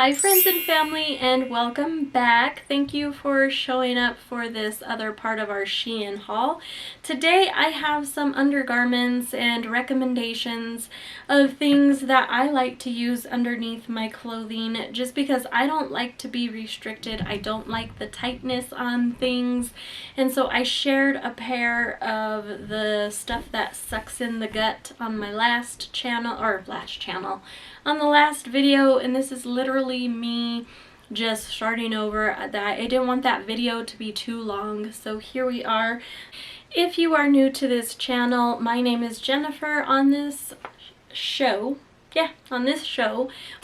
Hi friends and family, and welcome back. Thank you for showing up for this other part of our Shein haul. Today I have some undergarments and recommendations of things that I like to use underneath my clothing just because I don't like to be restricted. I don't like the tightness on things, and so I shared a pair of the stuff that sucks in the gut on my last channel, on the last video, and this is literally me just starting over at that. I didn't want that video to be too long, so here we are. If you are new to this channel, my name is Jennifer. On this show,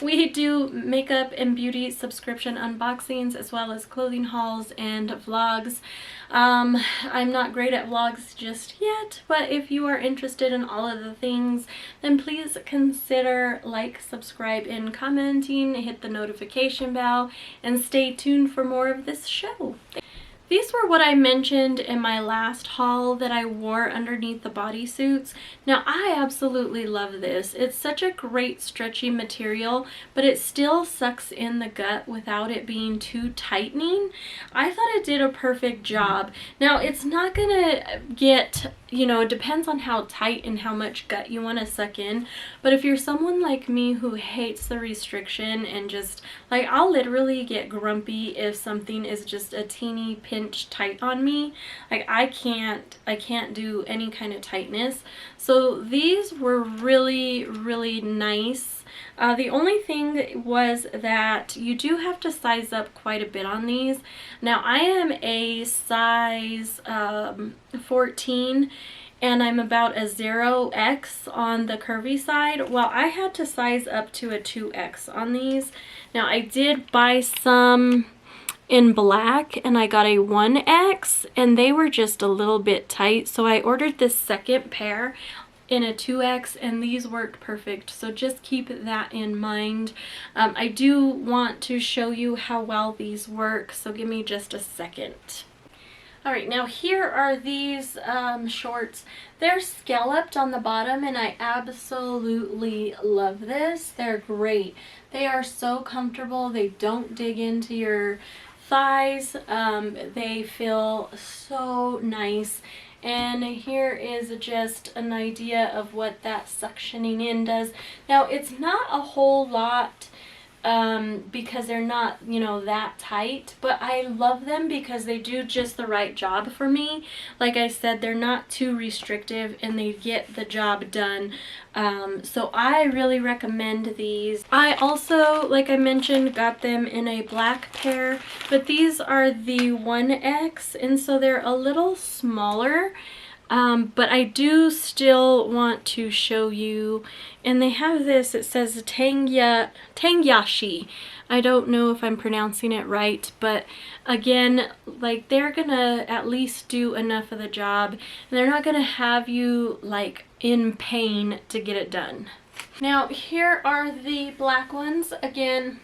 we do makeup and beauty subscription unboxings as well as clothing hauls and vlogs. I'm not great at vlogs just yet, but if you are interested in all of the things, then please consider like, subscribe, and commenting, hit the notification bell, and stay tuned for more of this show. These were what I mentioned in my last haul that I wore underneath the bodysuits. Now, I absolutely love this. It's such a great stretchy material, but it still sucks in the gut without it being too tightening. I thought it did a perfect job. Now, it's not gonna get, it depends on how tight and how much gut you want to suck in, but if you're someone like me who hates the restriction and just, like, I'll literally get grumpy if something is just a teeny pinch tight on me. Like, I can't do any kind of tightness. So these were really, really nice. The only thing was that you do have to size up quite a bit on these. Now, I am a size 14 and I'm about a 0X on the curvy side. Well, I had to size up to a 2X on these. Now, I did buy some in black and I got a 1X and they were just a little bit tight, so I ordered this second pair in a 2X and these worked perfect, so just keep that in mind. I do want to show you how well these work, so give me just a second. Alright, now here are these shorts. They're scalloped on the bottom and I absolutely love this. They're great. They are so comfortable. They don't dig into your thighs. They feel so nice. And here is just an idea of what that suctioning in does. Now, it's not a whole lot because they're not, that tight, but I love them because they do just the right job for me. Like I said, they're not too restrictive and they get the job done. So I really recommend these. I also, like I mentioned, got them in a black pair, but these are the 1X, and so they're a little smaller. But I do still want to show you, and they have this, it says Tangyashi. I don't know if I'm pronouncing it right, but again, like, they're gonna at least do enough of the job, and they're not gonna have you like in pain to get it done. Now, here are the black ones. Again,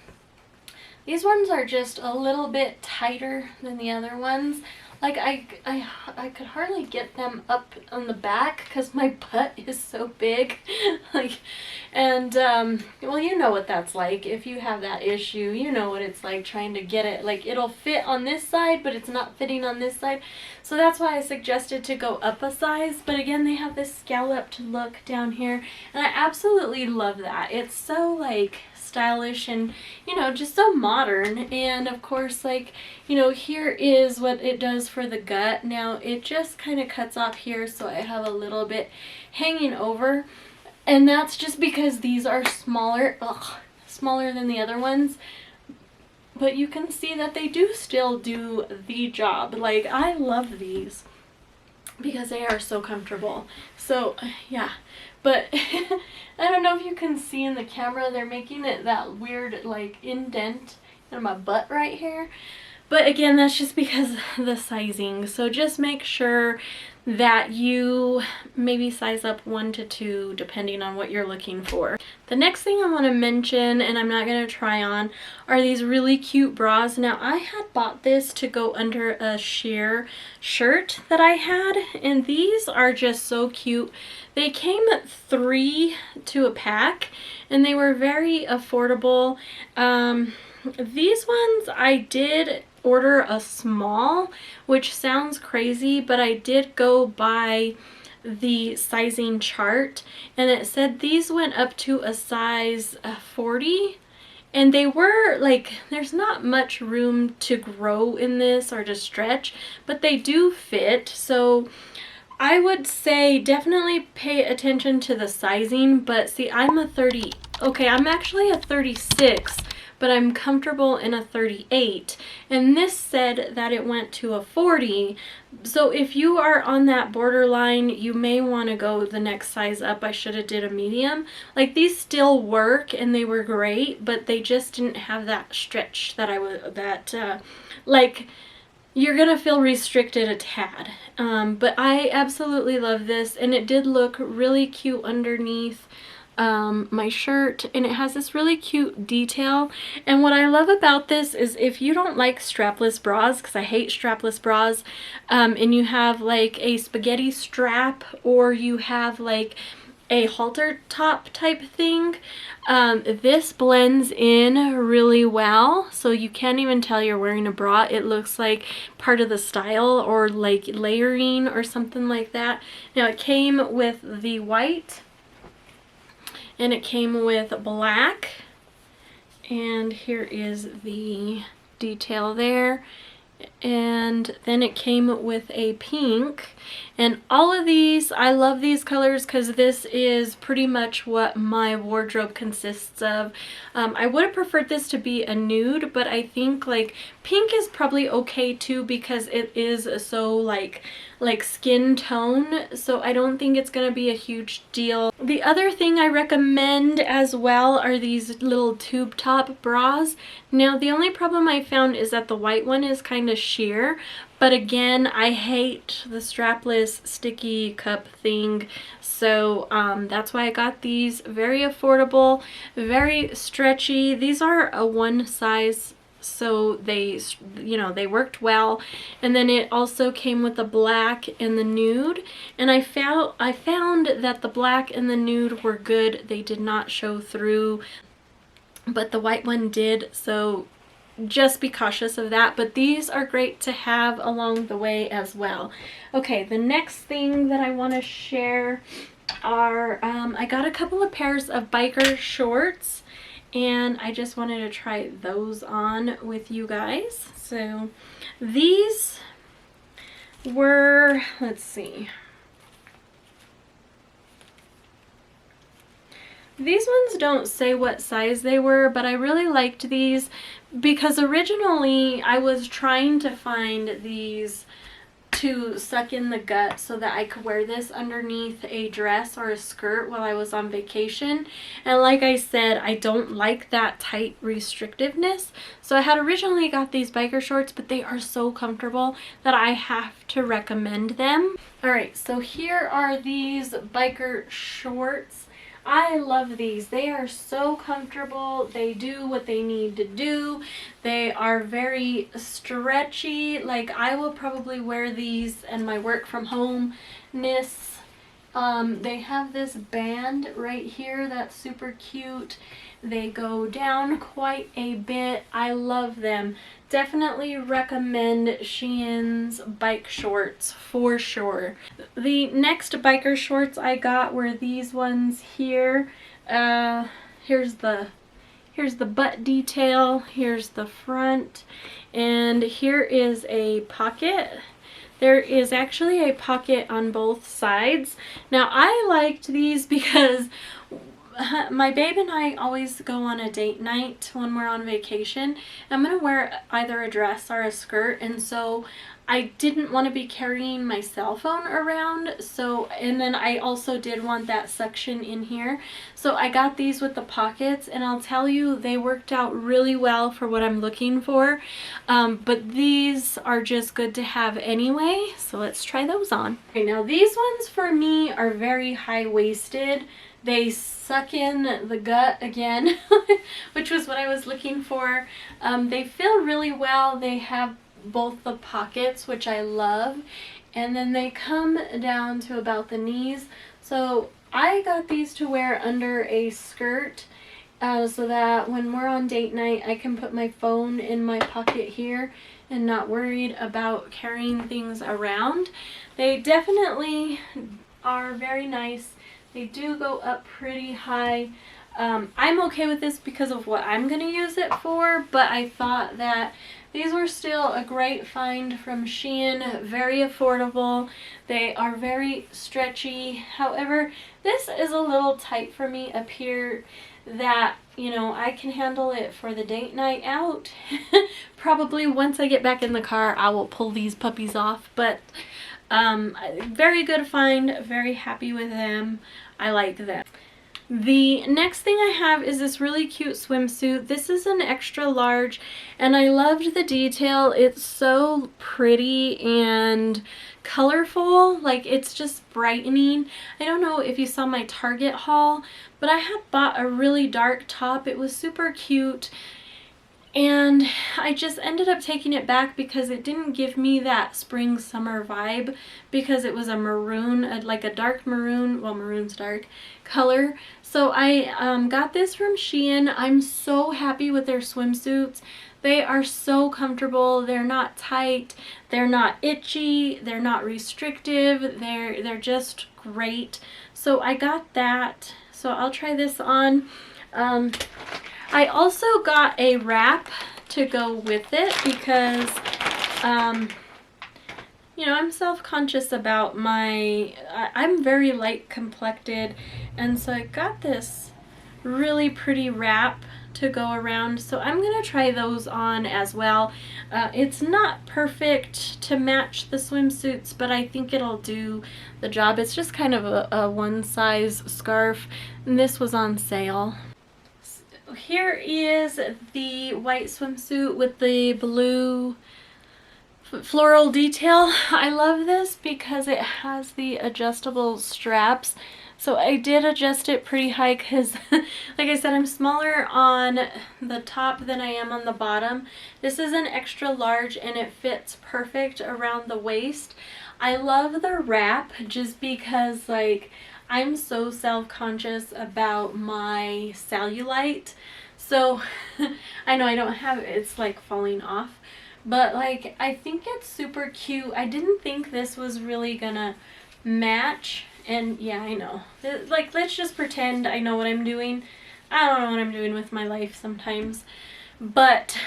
these ones are just a little bit tighter than the other ones. Like, I could hardly get them up on the back because my butt is so big. Like, and, well, you know what that's like. If you have that issue, you know what it's like trying to get it. Like, it'll fit on this side, but it's not fitting on this side. So that's why I suggested to go up a size. But again, they have this scalloped look down here, and I absolutely love that. It's so, like, stylish and, just so modern. And of course, like, here is what it does for the gut. Now, it just kind of cuts off here, so I have a little bit hanging over, and that's just because these are smaller than the other ones. But you can see that they do still do the job. Like, I love these because they are so comfortable. So yeah, but I don't know if you can see in the camera, they're making it that weird, like, indent in my butt right here. But again, that's just because of the sizing. So just make sure that you maybe size up 1 to 2 depending on what you're looking for. The next thing I want to mention, and I'm not going to try on, are these really cute bras. Now I had bought this to go under a sheer shirt that I had, and these are just so cute. They came at 3 to a pack and they were very affordable. These ones I did order a small, which sounds crazy, but I did go by the sizing chart and it said these went up to a size 40, and they were like, there's not much room to grow in this or to stretch, but they do fit. So I would say definitely pay attention to the sizing. But see, I'm a 30, okay, I'm actually a 36, but I'm comfortable in a 38, and this said that it went to a 40. So if you are on that borderline, you may want to go the next size up. I should have did a medium. Like, these still work and they were great, but they just didn't have that stretch that I would, like, you're gonna feel restricted a tad. But I absolutely love this, and it did look really cute underneath my shirt, and it has this really cute detail. And what I love about this is if you don't like strapless bras, because I hate strapless bras, and you have like a spaghetti strap, or you have like a halter top type thing, this blends in really well, so you can't even tell you're wearing a bra. It looks like part of the style, or like layering or something like that. Now it came with the white, and it came with black, and here is the detail there, and then it came with a pink. And all of these, I love these colors because this is pretty much what my wardrobe consists of. I would have preferred this to be a nude, but I think like pink is probably okay too, because it is so like skin tone, so I don't think it's gonna be a huge deal. The other thing I recommend as well are these little tube top bras. Now the only problem I found is that the white one is kind of sheer, but again, I hate the strapless sticky cup thing, so that's why I got these. Very affordable, very stretchy. These are a 1 size, so they, you know, they worked well. And then it also came with the black and the nude, and I found that the black and the nude were good. They did not show through, but the white one did, so just be cautious of that. But these are great to have along the way as well. Okay, the next thing that I want to share are I got a couple of pairs of biker shorts, and I just wanted to try those on with you guys. So these were, let's see, these ones don't say what size they were, but I really liked these because originally I was trying to find these to suck in the gut so that I could wear this underneath a dress or a skirt while I was on vacation. And like I said, I don't like that tight restrictiveness. So I had originally got these biker shorts, but they are so comfortable that I have to recommend them. Alright, so here are these biker shorts. I love these. They are so comfortable. They do what they need to do. They are very stretchy. Like, I will probably wear these in my work from home-ness. They have this band right here that's super cute. They go down quite a bit. I love them. Definitely recommend Shein's bike shorts for sure. The next biker shorts I got were these ones here. Here's the butt detail, here's the front, and here is a pocket. There is actually a pocket on both sides. Now I liked these because my babe and I always go on a date night when we're on vacation. I'm gonna wear either a dress or a skirt, and so I didn't want to be carrying my cell phone around, so, and then I also did want that suction in here, so I got these with the pockets, and I'll tell you, they worked out really well for what I'm looking for. But these are just good to have anyway, so let's try those on. Okay, now these ones for me are very high-waisted. They suck in the gut again, which was what I was looking for. They feel really well. They have both the pockets, which I love, and then they come down to about the knees. So I got these to wear under a skirt, so that when we're on date night I can put my phone in my pocket here and not worried about carrying things around. They definitely are very nice. They do go up pretty high. I'm okay with this because of what I'm going to use it for, but I thought that these were still a great find from Shein, very affordable. They are very stretchy. However, this is a little tight for me up here, that, you know, I can handle it for the date night out. Probably once I get back in the car, I will pull these puppies off, but very good find, very happy with them. I like them. The next thing I have is this really cute swimsuit. This is an extra large, and I loved the detail. It's so pretty and colorful, like it's just brightening. I don't know if you saw my Target haul, but I had bought a really dark top. It was super cute, and I just ended up taking it back because it didn't give me that spring summer vibe, because it was a maroon, like a dark maroon, well, maroon's dark color. So I got this from Shein. I'm so happy with their swimsuits. They are so comfortable. They're not tight, they're not itchy, they're not restrictive, they're just great. So I got that. So I'll try this on. I also got a wrap to go with it because, you know, I'm self-conscious about I'm very light complected, and so I got this really pretty wrap to go around. So I'm going to try those on as well. It's not perfect to match the swimsuits, but I think it'll do the job. It's just kind of a one-size scarf, and this was on sale. Here is the white swimsuit with the blue floral detail. I love this because it has the adjustable straps. So I did adjust it pretty high because, like I said, I'm smaller on the top than I am on the bottom. This is an extra large and it fits perfect around the waist. I love the wrap just because, like, I'm so self-conscious about my cellulite. So I know I don't have it, it's like falling off. But like, I think it's super cute. I didn't think this was really gonna match. And yeah, I know. Like, let's just pretend I know what I'm doing. I don't know what I'm doing with my life sometimes. But,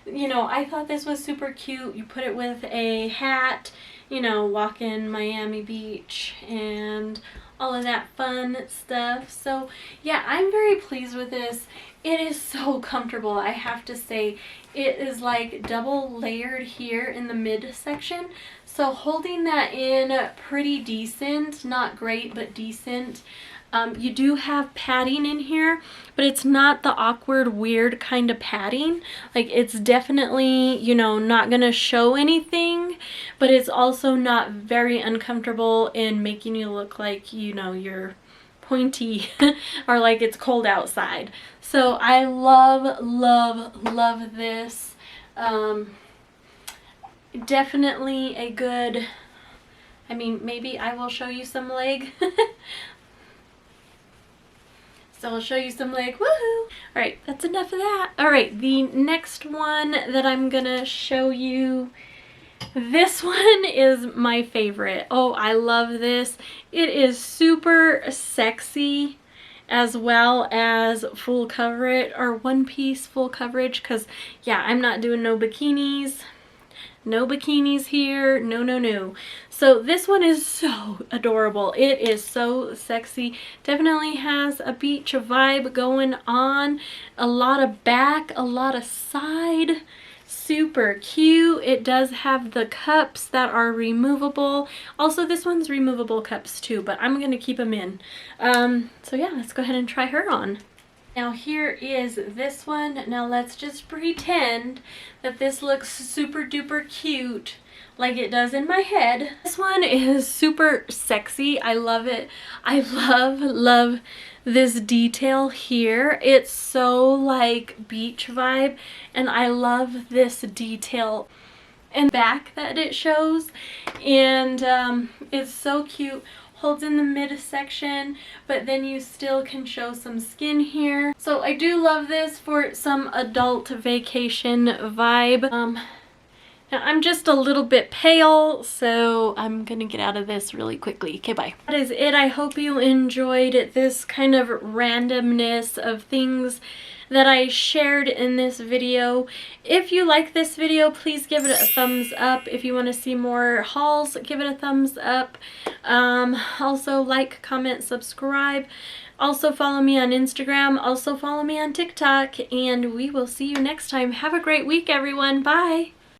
you know, I thought this was super cute. You put it with a hat, you know, walking Miami Beach and all of that fun stuff. So yeah, I'm very pleased with this. It is so comfortable, I have to say. It is like double layered here in the midsection, so holding that in pretty decent. Not great, but decent. You do have padding in here, but it's not the awkward, weird kind of padding. Like, it's definitely, you know, not gonna show anything, but it's also not very uncomfortable in making you look like, you know, you're pointy or like it's cold outside. So I love, love, love this. Definitely a good, I mean, maybe I will show you some leg. So I'll show you some leg, woohoo! Alright, that's enough of that. Alright, the next one that I'm gonna show you, this one is my favorite. Oh, I love this. It is super sexy as well as full coverage, or one piece full coverage, because yeah, I'm not doing no bikinis. No bikinis here, no, no, no. So this one is so adorable. It is so sexy. Definitely has a beach vibe going on. A lot of back, a lot of side. Super cute. It does have the cups that are removable. Also, this one's removable cups too, but I'm gonna keep them in. So yeah, let's go ahead and try her on. Now here is this one. Now let's just pretend that this looks super duper cute like it does in my head. This one is super sexy. I love it. I love this detail here. It's so like beach vibe, and I love this detail and back that it shows, and it's so cute. Holds in the midsection, but then you still can show some skin here. So I do love this for some adult vacation vibe. Now I'm just a little bit pale, so I'm gonna get out of this really quickly. Okay, bye. That is it. I hope you enjoyed this kind of randomness of things that I shared in this video. If you like this video, please give it a thumbs up. If you want to see more hauls, give it a thumbs up. Also like, comment, subscribe. Also follow me on Instagram. Also follow me on TikTok. And we will see you next time. Have a great week, everyone. Bye!